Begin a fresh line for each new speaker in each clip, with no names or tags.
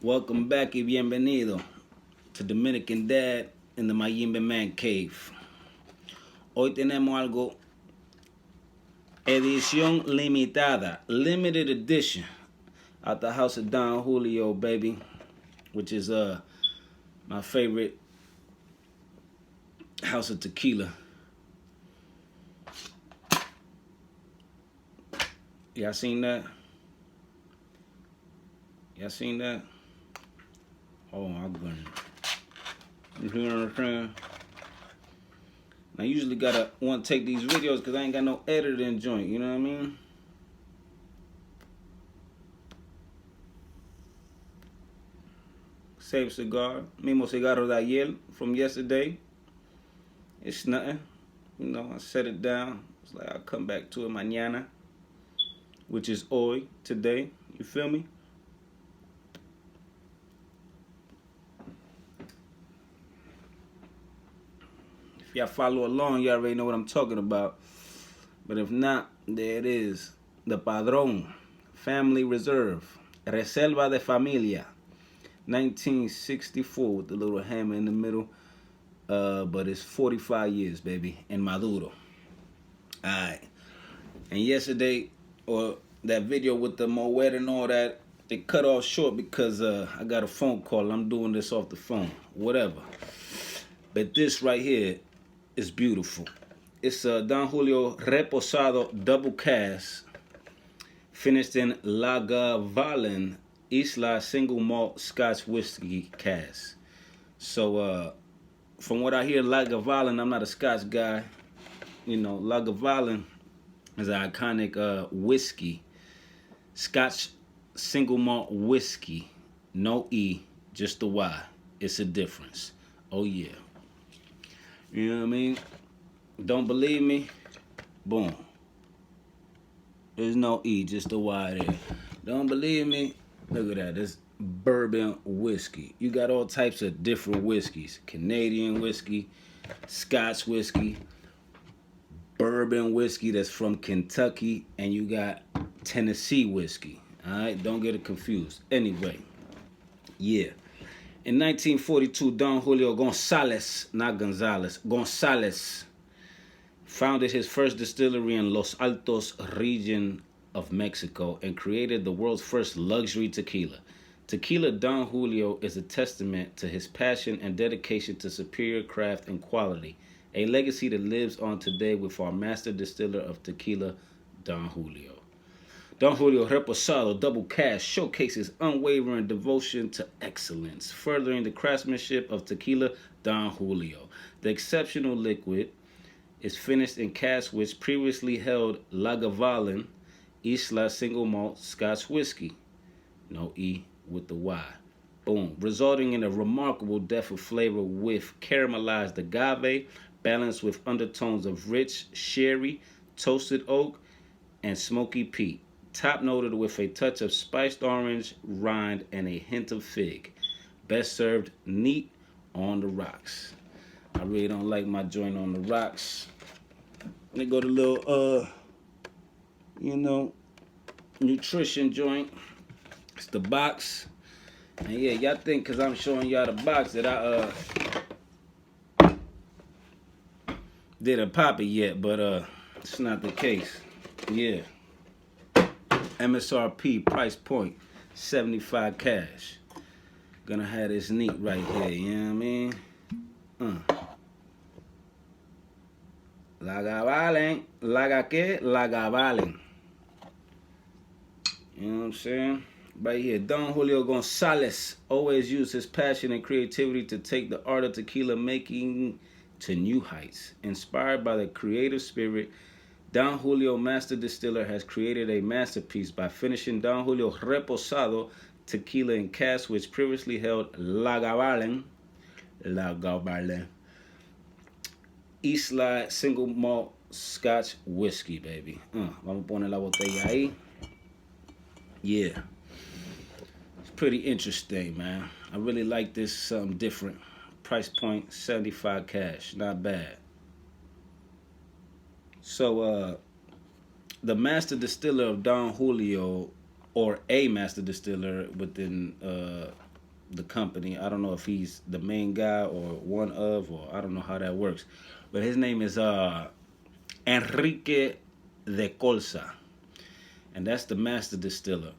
Welcome back y bienvenido to Dominican Dad in the Mayimbe Man Cave. Hoy tenemos algo, edición limitada, limited edition, out the house of Don Julio, baby, which is my favorite house of tequila. Y'all seen that? Y'all seen that? Oh my goodness. You see what I'm saying? I usually want to take these videos because I ain't got no editing joint, you know what I mean? Same cigar, mismo cigarro de ayer, from yesterday. It's nothing, you know, I set it down. It's like I'll come back to it mañana, which is hoy, today, you feel me? If y'all follow along, you already know what I'm talking about. But if not, there it is. The Padrón, Family Reserve, Reserva de Familia, 1964 with the little hammer in the middle. But it's 45 years, baby, and Maduro. Alright. And yesterday, or that video with the Moet and all that, it cut off short because I got a phone call. I'm doing this off the phone. Whatever. But this right here is beautiful. It's Don Julio Reposado Double Cask, finished in LAGAVULIN ISLAY Single Malt Scotch Whiskey Cask. So, from what I hear, LAGAVULIN, I'm not a Scotch guy. You know, LAGAVULIN is an iconic whiskey. Scotch single malt whiskey. No E, just the Y. It's a difference. Oh, yeah. You know what I mean? Don't believe me? Boom. There's no E, just a Y there. Don't believe me? Look at that. This bourbon whiskey. You got all types of different whiskeys. Canadian whiskey, Scotch whiskey, bourbon whiskey that's from Kentucky, and you got Tennessee whiskey. Alright? Don't get it confused. Anyway. Yeah. In 1942, Don Julio Gonzalez, not Gonzalez, Gonzalez, founded his first distillery in Los Altos region of Mexico and created the world's first luxury tequila. Tequila Don Julio is a testament to his passion and dedication to superior craft and quality, a legacy that lives on today with our master distiller of tequila, Don Julio. Don Julio Reposado Double Cask showcases unwavering devotion to excellence, furthering the craftsmanship of tequila Don Julio. The exceptional liquid is finished in casks which previously held LAGAVULIN ISLAY Single Malt Scotch Whiskey. No E with the Y. Boom. Resulting in a remarkable depth of flavor with caramelized agave, balanced with undertones of rich sherry, toasted oak, and smoky peat. Top noted with a touch of spiced orange rind and a hint of fig. Best served neat on the rocks. I really don't like my joint on the rocks. They go to little, you know, nutrition joint. It's the box. And yeah, y'all think because I'm showing y'all the box that I didn't pop it yet, but it's not the case. Yeah. MSRP price point 75 cash. Gonna have this neat right here, you know what I mean? LAGAVULIN, ¿Laga qué? LAGAVULIN. You know what I'm saying? Right here, Don Julio Gonzalez always used his passion and creativity to take the art of tequila making to new heights. Inspired by the creative spirit, Don Julio Master Distiller has created a masterpiece by finishing Don Julio Reposado tequila in casks which previously held LAGAVULIN ISLAY Single Malt Scotch Whiskey, baby. Vamos a poner la botella ahí. Yeah. It's pretty interesting, man. I really like this, something different. Price point 75 cash. Not bad. So, the master distiller of Don Julio, or a master distiller within the company. I don't know if he's the main guy or one of, or I don't know how that works. But his name is Enrique de Colsa, and that's the master distiller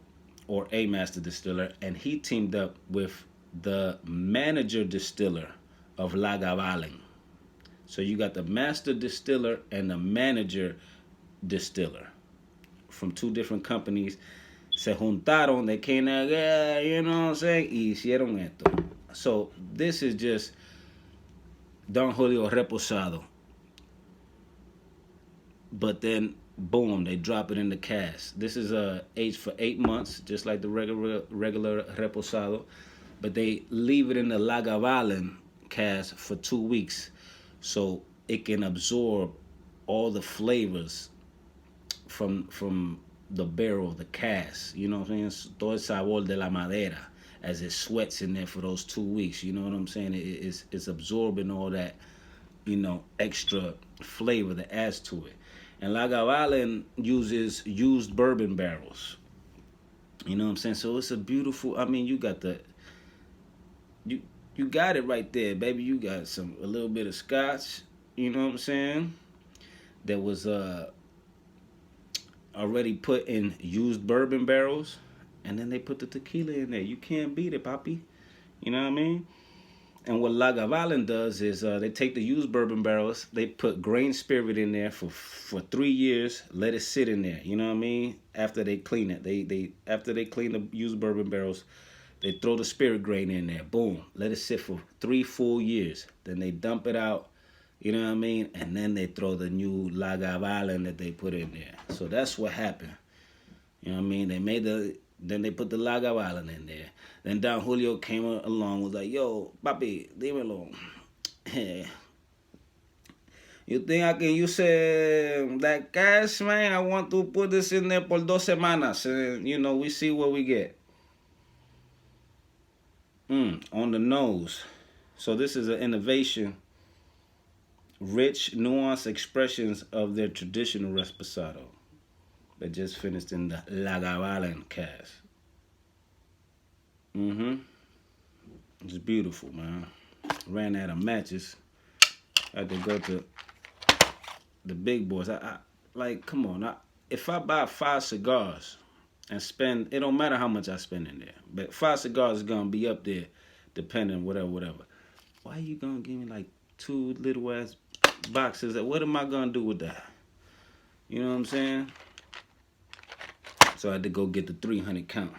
or a master distiller, and he teamed up with the manager distiller of Lagavulin. So you got the master distiller and the manager distiller from two different companies. Se juntaron, they came together, you know what I'm saying, y hicieron esto. So this is just Don Julio Reposado. But then, boom, they drop it in the cask. This is aged for 8 months, just like the regular Reposado. But they leave it in the Lagavulin cask for 2 weeks, so it can absorb all the flavors from the barrel, the cask. You know what I'm saying? Todo el sabor de la madera as it sweats in there for those 2 weeks. You know what I'm saying? It's absorbing all that, you know, extra flavor that adds to it. And Lagavulin uses used bourbon barrels. You know what I'm saying? So it's a beautiful. I mean, you got the you got it right there, baby. You got a little bit of scotch. You know what I'm saying? That was already put in used bourbon barrels, and then they put the tequila in there. You can't beat it, papi. You know what I mean? And what Lagavulin does is they take the used bourbon barrels, they put grain spirit in there for 3 years, let it sit in there. You know what I mean? After they clean it, after they clean the used bourbon barrels, they throw the spirit grain in there. Boom, let it sit for 3 full years. Then they dump it out. You know what I mean? And then they throw the new Lagavulin that they put in there. So that's what happened. You know what I mean? Then they put the Lagavulin in there. Then Don Julio came along, was like, yo, papi, dímelo. You think I can use that cash, man? I want to put this in there por 2 semanas. And, you know, we see what we get. On the nose. So this is an innovation. Rich, nuanced expressions of their traditional reposado that just finished in the Lagavulin cask. It's beautiful, man. Ran out of matches. I had to go to the big boys. I like, come on. If I buy 5 cigars and spend, it don't matter how much I spend in there, but 5 cigars is gonna be up there, depending whatever. Why you gonna give me like 2 little ass boxes? What am I gonna do with that? You know what I'm saying? So I had to go get the 300 count,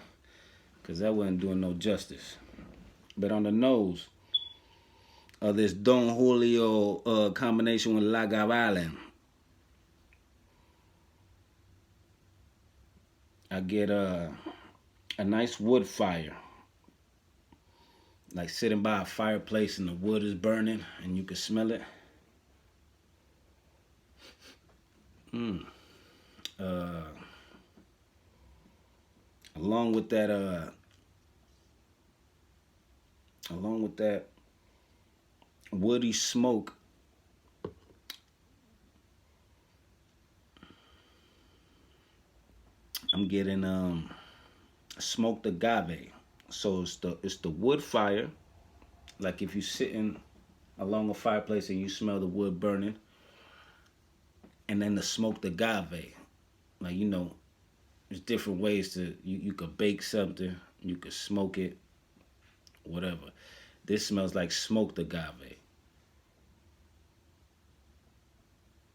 because that wasn't doing no justice. But on the nose of this Don Julio combination with Lagavulin, I get a nice wood fire. Like sitting by a fireplace and the wood is burning and you can smell it. Along with that woody smoke, I'm getting smoked agave. So it's the wood fire, like if you're sitting along a fireplace and you smell the wood burning, and then the smoked agave. Like, you know, there's different ways to you could bake something, you could smoke it, whatever. This smells like smoked agave.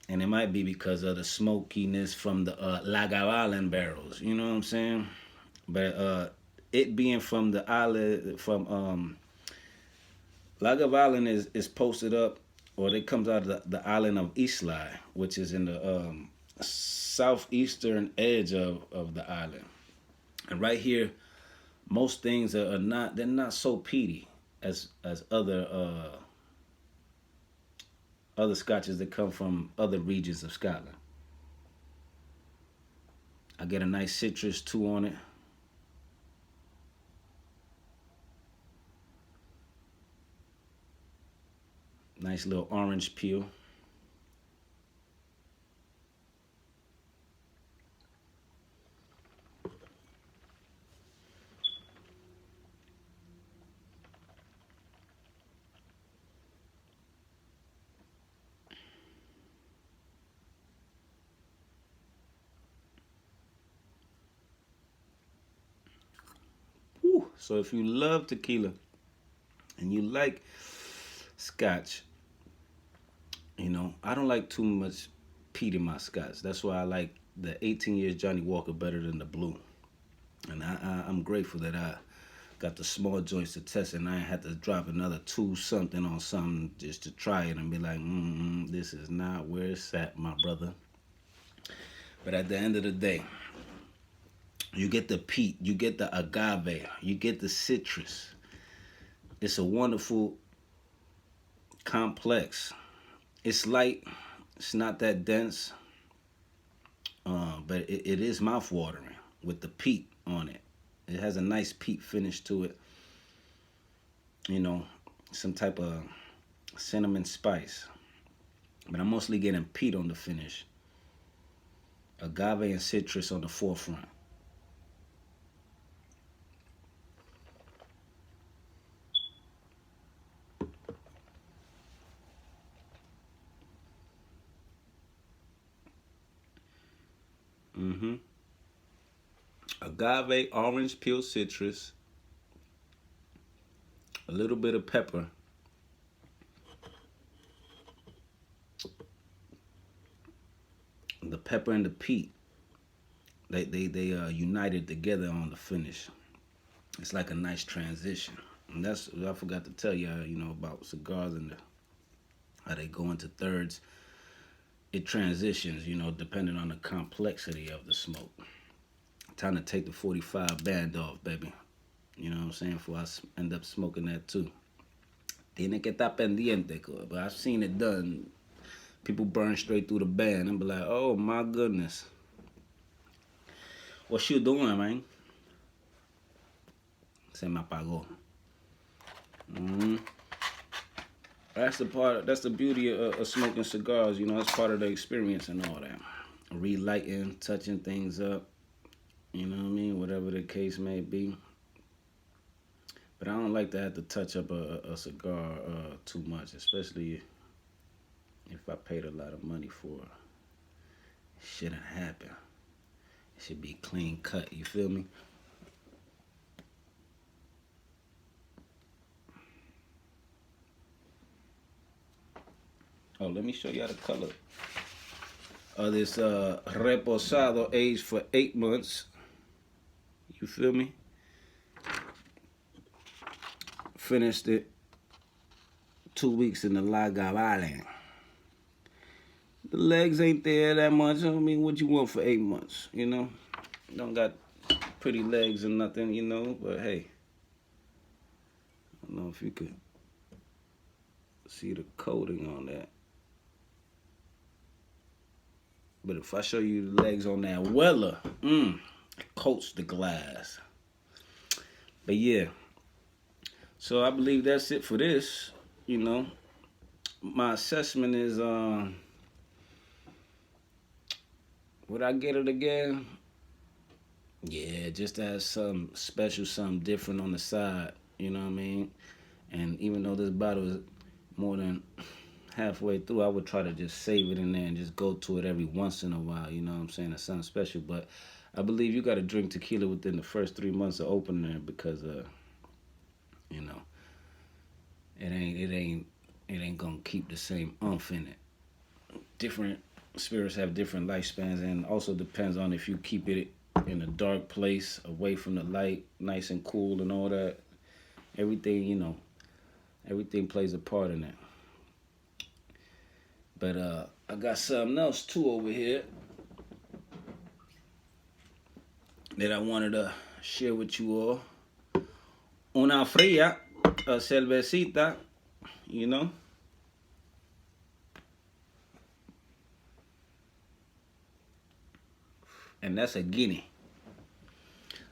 And it might be because of the smokiness from the Lagavulin barrels, you know what I'm saying? But it being from the island, from Lagavulin is posted up, or it comes out of the island of ISLAY, which is in the southeastern edge of the island. And right here, most things they're not so peaty as other scotches that come from other regions of Scotland. I get a nice citrus too on it. Nice little orange peel. So if you love tequila and you like scotch, you know, I don't like too much peat in my scotch. That's why I like the 18 years Johnny Walker better than the blue. And I'm grateful that I got the small joints to test it, and I ain't had to drop another 2 something on something just to try it and be like, this is not where it's at, my brother. But at the end of the day, you get the peat, you get the agave, you get the citrus. It's a wonderful complex. It's light, it's not that dense, but it is mouth-watering with the peat on it. It has a nice peat finish to it. You know, some type of cinnamon spice. But I'm mostly getting peat on the finish. Agave and citrus on the forefront. Agave, orange peel citrus, a little bit of pepper, the pepper and the peat, they united together on the finish. It's like a nice transition. And that's, I forgot to tell you, you know, about cigars and how they go into thirds. It transitions, you know, depending on the complexity of the smoke. Time to take the 45 band off, baby. You know what I'm saying? Before I end up smoking that too. Tiene que estar pendiente, but I've seen it done. People burn straight through the band. I'm be like, oh my goodness. What you doing, man? Se me apagó. That's the part. That's the beauty of smoking cigars. You know, it's part of the experience and all that. Relighting, touching things up. You know what I mean? Whatever the case may be. But I don't like to have to touch up a cigar too much, especially if I paid a lot of money for it. It shouldn't happen. It should be clean cut. You feel me? Oh, let me show y'all the color of this Reposado, aged for 8 months. You feel me? Finished it 2 weeks in the LAGAVULIN. The legs ain't there that much. I mean, what you want for 8 months, you know? Don't got pretty legs or nothing, you know, but hey. I don't know if you could see the coating on that. But if I show you the legs on that Weller, it coats the glass. But yeah. So I believe that's it for this, you know. My assessment is, would I get it again? Yeah, just to have something special, something different on the side, you know what I mean? And even though this bottle is more than halfway through, I would try to just save it in there and just go to it every once in a while, you know what I'm saying? It's something special, but I believe you got to drink tequila within the first 3 months of opening it because, you know, it ain't gonna keep the same umph in it. Different spirits have different lifespans, and also depends on if you keep it in a dark place, away from the light, nice and cool and all that. Everything, you know, everything plays a part in that. But I got something else too over here that I wanted to share with you all. Una fría, a cervecita, you know. And that's a Guinea.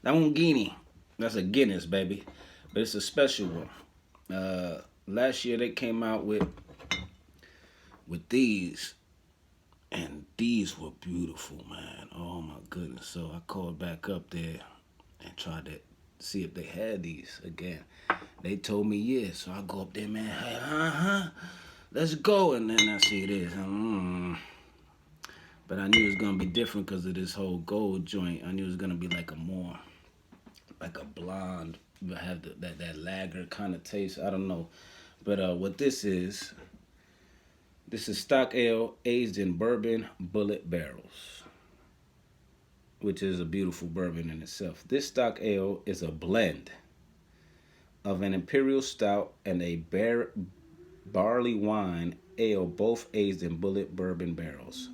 That one Guinea. That's a Guinness, baby. But it's a special one. Last year they came out with these. And these were beautiful, man. Oh my goodness. So I called back up there and tried to see if they had these again. They told me yes. So I go up there, man. Hey, let's go. And then I see this. But I knew it was going to be different because of this whole gold joint. I knew it was going to be like a more like a blonde, have that lager kind of taste. I don't know, but what this is stock ale aged in bourbon bullet barrels, which is a beautiful bourbon in itself. This stock ale is a blend of an imperial stout and a barley wine ale, both aged in bullet bourbon barrels.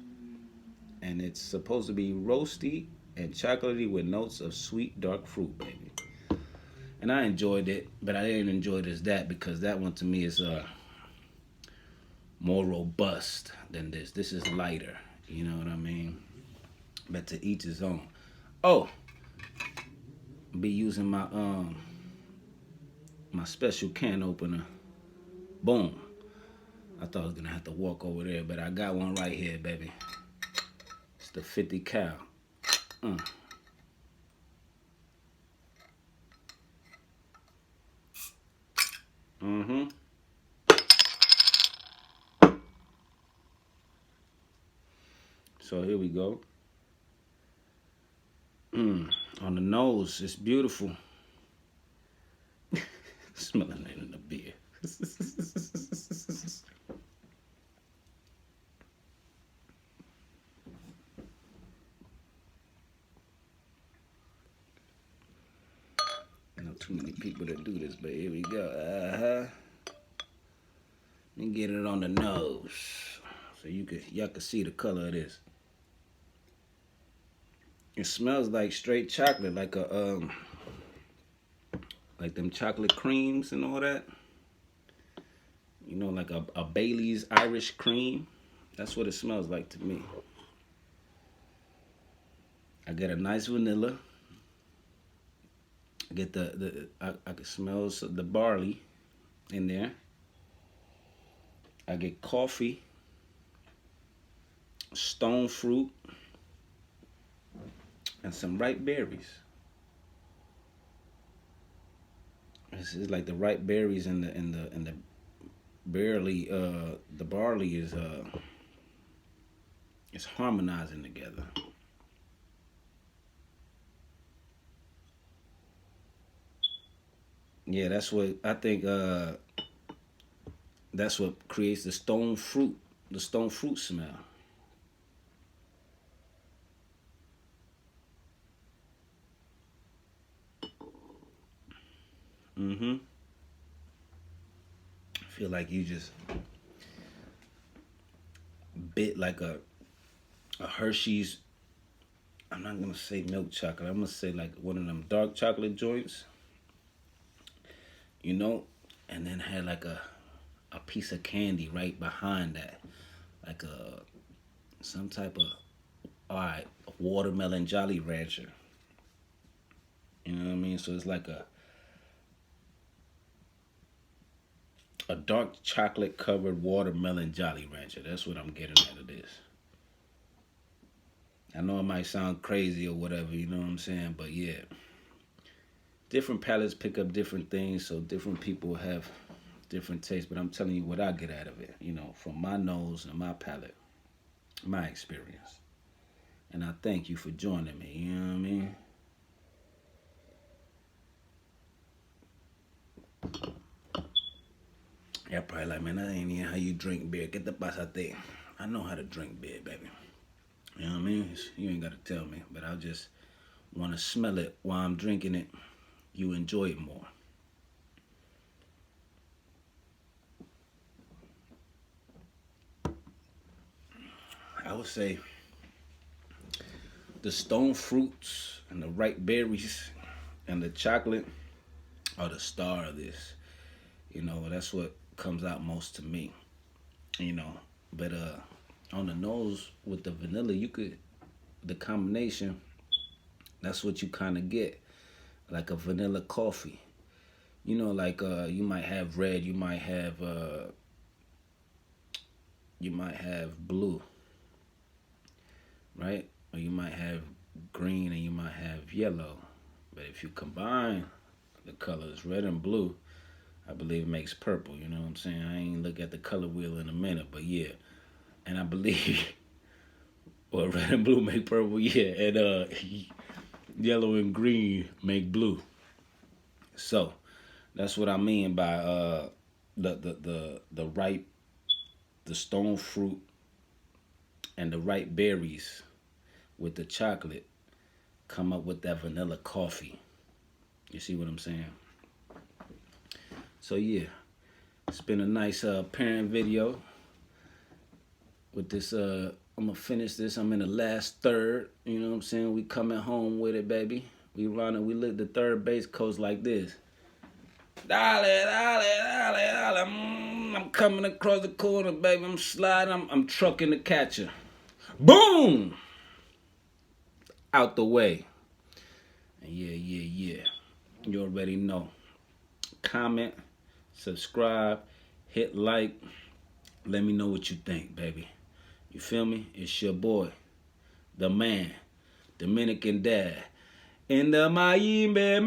And it's supposed to be roasty and chocolatey with notes of sweet dark fruit, baby. And I enjoyed it, but I didn't enjoy it as that because that one to me is more robust than this. This is lighter, you know what I mean? But to each his own. Oh, be using my my special can opener. Boom. I thought I was gonna have to walk over there, but I got one right here, baby. It's the 50 cal. So here we go. On the nose, it's beautiful. Smelling it in the beer. I know too many people that do this, but here we go. Let me get it on the nose so y'all can see the color of this. It smells like straight chocolate, like like them chocolate creams and all that. You know, like a Bailey's Irish cream. That's what it smells like to me. I get a nice vanilla. I get I can smell the barley in there. I get coffee, stone fruit, and some ripe berries. This is like the ripe berries and the barley. The barley is harmonizing together. Yeah, that's what I think. That's what creates the stone fruit smell. I feel like you just bit like a Hershey's. I'm not gonna say milk chocolate. I'm gonna say like one of them dark chocolate joints. You know, and then had like a piece of candy right behind that, like some type of watermelon Jolly Rancher. You know what I mean? So it's like a dark chocolate covered watermelon Jolly Rancher. That's what I'm getting out of this. I know it might sound crazy or whatever, you know what I'm saying? But yeah, different palates pick up different things, so different people have different tastes. But I'm telling you what I get out of it, you know, from my nose and my palate, my experience. And I thank you for joining me, you know what I mean? Yeah, probably like, man, that ain't even how you drink beer. Get the pasate. I know how to drink beer, baby. You know what I mean? You ain't got to tell me, but I just want to smell it while I'm drinking it. You enjoy it more. I would say the stone fruits and the ripe berries and the chocolate are the star of this. You know, that's what comes out most to me. You know, but on the nose with the vanilla, the combination, that's what you kind of get, like a vanilla coffee. You know, like you might have red, you might have blue, right? Or you might have green and you might have yellow. But if you combine the colors red and blue, I believe it makes purple. You know what I'm saying? I ain't look at the color wheel in a minute, but yeah. And I believe, red and blue make purple, yeah. And yellow and green make blue. So that's what I mean by the ripe, the stone fruit, and the ripe berries with the chocolate come up with that vanilla coffee. You see what I'm saying? So yeah, it's been a nice pairing video with this. I'm gonna finish this. I'm in the last third. You know what I'm saying? We coming home with it, baby. We running. We lick the third base coast like this. Dale, dale, dale, dale. I'm coming across the corner, baby. I'm sliding. I'm trucking the catcher. Boom! Out the way. And yeah. You already know. Comment, subscribe, hit like. Let me know what you think, baby. You feel me? It's your boy, the man, Dominican dad, in the Mayimbe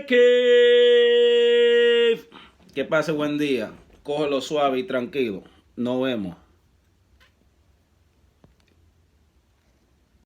cave. Que pase buen día. Cógelo suave y tranquilo. Nos vemos.